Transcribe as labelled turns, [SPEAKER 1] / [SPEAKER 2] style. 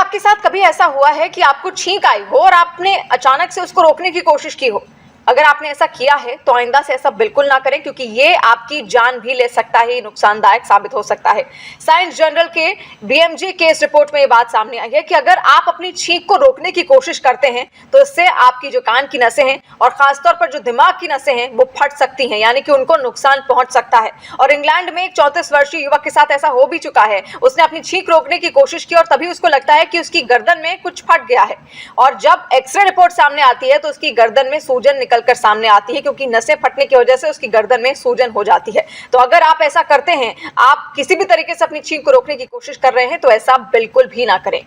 [SPEAKER 1] आपके साथ कभी ऐसा हुआ है कि आपको छींक आई हो और आपने अचानक से उसको रोकने की कोशिश की हो? अगर आपने ऐसा किया है तो आइंदा से ऐसा बिल्कुल ना करें, क्योंकि ये आपकी जान भी ले सकता है, नुकसानदायक साबित हो सकता है। साइंस जर्नल के बीएमजे केस रिपोर्ट में ये बात सामने आई है कि अगर आप अपनी छींक को रोकने की कोशिश करते हैं तो इससे आपकी जो कान की नसें हैं और खासतौर पर जो दिमाग की नसें हैं वो फट सकती हैं, यानी कि उनको नुकसान पहुंच सकता है। और इंग्लैंड में एक 34 वर्षीय युवक के साथ ऐसा हो भी चुका है। उसने अपनी छींक रोकने की कोशिश की और तभी उसको लगता है कि उसकी गर्दन में कुछ फट गया है, और जब एक्सरे रिपोर्ट सामने आती है तो उसकी गर्दन में सूजन निकल कर सामने आती है, क्योंकि नसें फटने की वजह से उसकी गर्दन में सूजन हो जाती है। तो अगर आप ऐसा करते हैं, आप किसी भी तरीके से अपनी छींक को रोकने की कोशिश कर रहे हैं, तो ऐसा बिल्कुल भी ना करें।